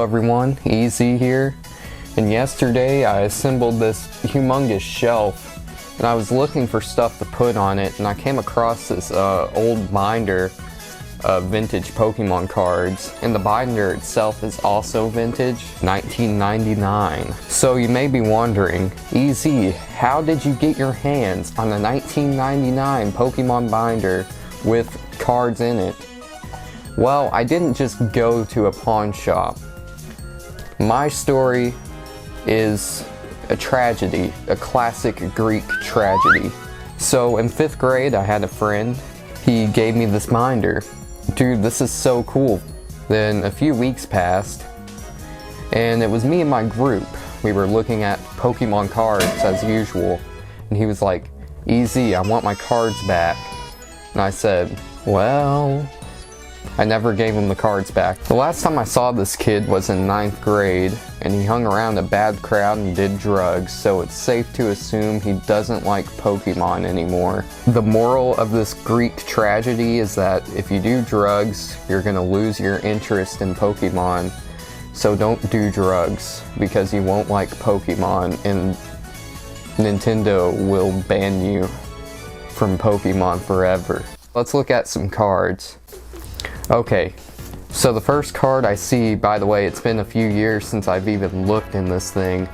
everyone, Easy here, and yesterday I assembled this humongous shelf and I was looking for stuff to put on it, and I came across this old binder of vintage Pokemon cards, and the binder itself is also vintage, 1999. So you may be wondering, Easy, how did you get your hands on a 1999 Pokemon binder with cards in it? Well, I didn't just go to a pawn shop. My story is a tragedy, a classic Greek tragedy. So in 5th grade, I had a friend. He gave me this binder. Dude, this is so cool. Then a few weeks passed, and it was me and my group. We were looking at Pokemon cards as usual, and he was like, Easy, I want my cards back. And I said, well, I never gave him the cards back. The last time I saw this kid was in 9th grade, and he hung around a bad crowd and did drugs, so it's safe to assume he doesn't like Pokemon anymore. The moral of this Greek tragedy is that if you do drugs, you're gonna lose your interest in Pokemon. So don't do drugs, because you won't like Pokemon, and Nintendo will ban you from Pokemon forever. Let's look at some cards. Okay, so the first card I see, by the way, it's been a few years since I've even looked in this thing,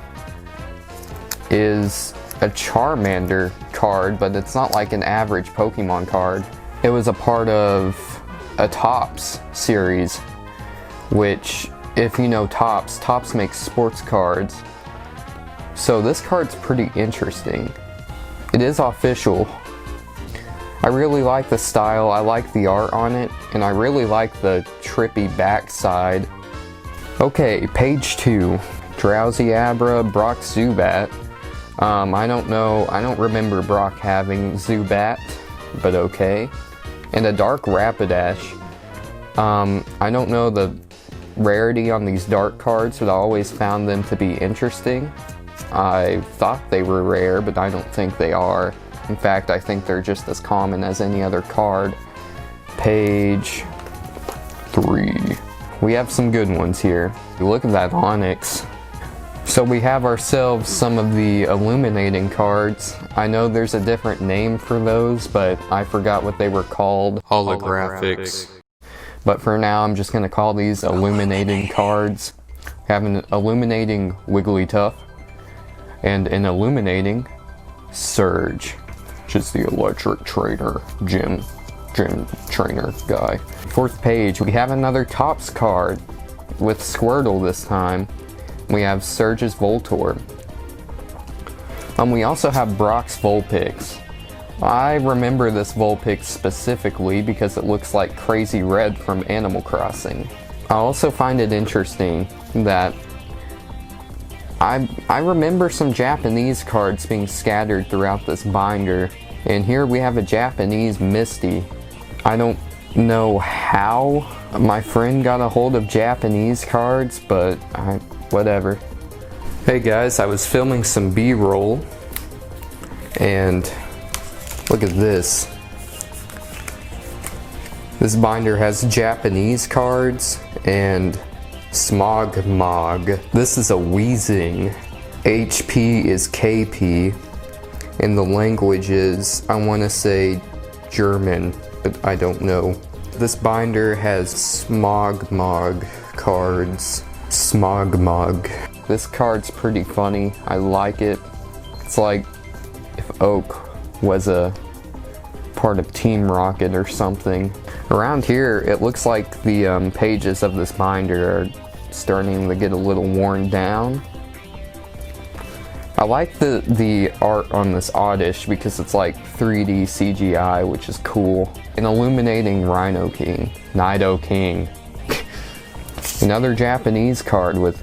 is a Charmander card, but it's not like an average Pokemon card. It was a part of a Topps series, which, if you know Topps, Topps makes sports cards. So this card's pretty interesting. It is official. I really like the style, I like the art on it, and I really like the trippy backside. Okay, page 2. Drowsy Abra, Brock Zubat. I don't know, I don't remember Brock having Zubat, but okay. And a Dark Rapidash. I don't know the rarity on these dark cards, but I always found them to be interesting. I thought they were rare, but I don't think they are. In fact, I think they're just as common as any other card. Page 3. We have some good ones here. Look at that Onyx. So we have ourselves some of the illuminating cards. I know there's a different name for those, but I forgot what they were called. Holographics. But for now, I'm just gonna call these illuminating cards. We have an illuminating Wigglytuff and an illuminating Surge, which is the electric trainer, gym trainer guy. 4th page, we have another Topps card with Squirtle this time. We have Surge's Voltorb. We also have Brock's Vulpix. I remember this Vulpix specifically because it looks like Crazy Red from Animal Crossing. I also find it interesting that I remember some Japanese cards being scattered throughout this binder, and here we have a Japanese Misty. I don't know how my friend got a hold of Japanese cards, but whatever. Hey guys, I was filming some B-roll, and look at this. This binder has Japanese cards and Smogmog. This is a Weezing. HP is KP, and the language is, I want to say, German, but I don't know. This binder has Smogmog cards. Smogmog. This card's pretty funny. I like it. It's like if Oak was a part of Team Rocket or something. Around here, it looks like the pages of this binder are starting to get a little worn down. I like the art on this Oddish because it's like 3D CGI, which is cool. An illuminating Rhino King, Nido King. Another Japanese card with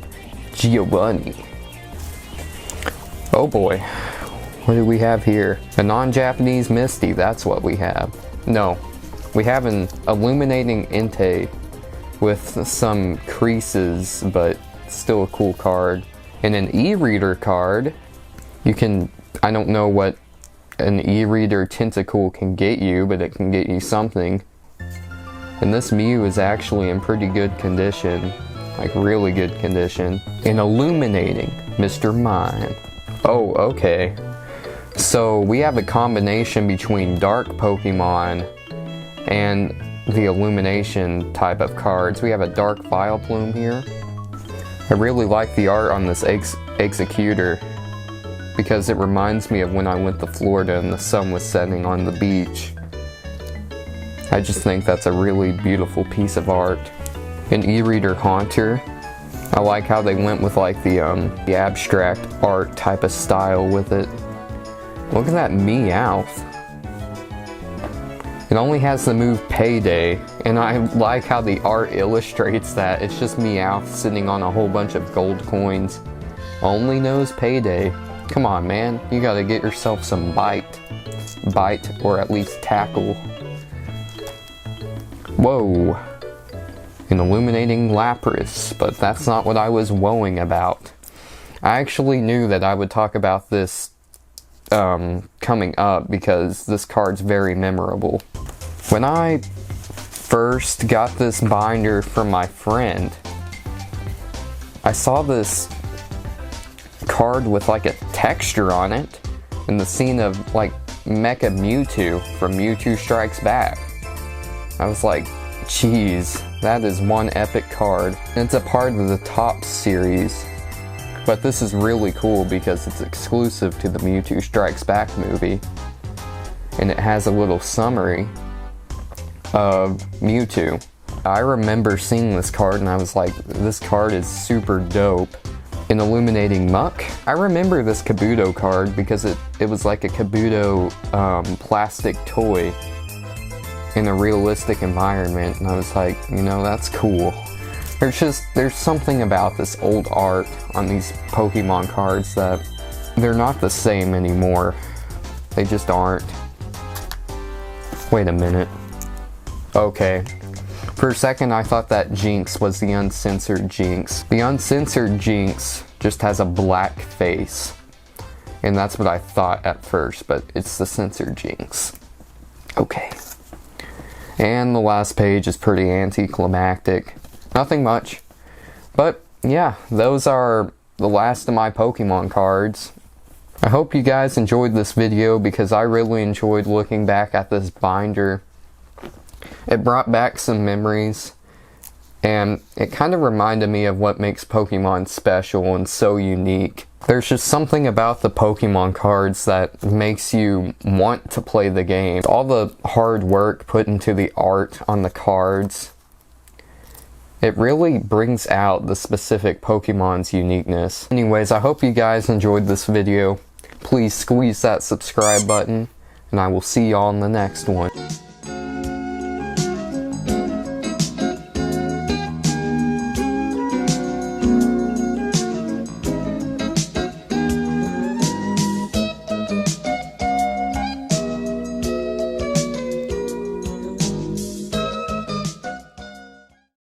Giovanni. Oh boy, what do we have here? A non-Japanese Misty, that's what we have. No, we have an illuminating Entei with some creases, but still a cool card. And an e-reader card. You can, I don't know what an e-reader tentacle can get you, but it can get you something. And this Mew is actually in pretty good condition. like really good condition. And illuminating Mr. Mime. Oh, okay. So we have a combination between dark Pokemon and the illumination type of cards. We have a dark Vileplume here. I really like the art on this Executor because it reminds me of when I went to Florida and the sun was setting on the beach. I just think that's a really beautiful piece of art. An e-reader Haunter. I like how they went with like the abstract art type of style with it. Look at that Meowth. It only has the move Payday, and I like how the art illustrates that. It's just Meowth sitting on a whole bunch of gold coins. Only knows Payday. Come on, man. You gotta get yourself some bite. Bite, or at least tackle. Whoa. An illuminating Lapras, but that's not what I was woeing about. I actually knew that I would talk about this coming up because this card's very memorable. When I first got this binder from my friend, I saw this card with like a texture on it in the scene of like Mecha Mewtwo from Mewtwo Strikes Back. I was like, geez, that is one epic card. And it's a part of the Top series. But this is really cool because it's exclusive to the Mewtwo Strikes Back movie. And it has a little summary of Mewtwo. I remember seeing this card and I was like, this card is super dope. An Illuminating Muck. I remember this Kabuto card because it was like a Kabuto plastic toy in a realistic environment, and I was like, you know, that's cool. There's something about this old art on these Pokemon cards that they're not the same anymore. They just aren't. Wait a minute. Okay. For a second I thought that Jinx was the uncensored Jinx. The uncensored Jinx just has a black face. And that's what I thought at first, but it's the censored Jinx. Okay. And the last page is pretty anticlimactic. Nothing much. But yeah, those are the last of my Pokemon cards. I hope you guys enjoyed this video because I really enjoyed looking back at this binder. It brought back some memories, and it kind of reminded me of what makes Pokemon special and so unique. There's just something about the Pokemon cards that makes you want to play the game. All the hard work put into the art on the cards, it really brings out the specific Pokemon's uniqueness. Anyways, I hope you guys enjoyed this video. Please squeeze that subscribe button, and I will see y'all in the next one.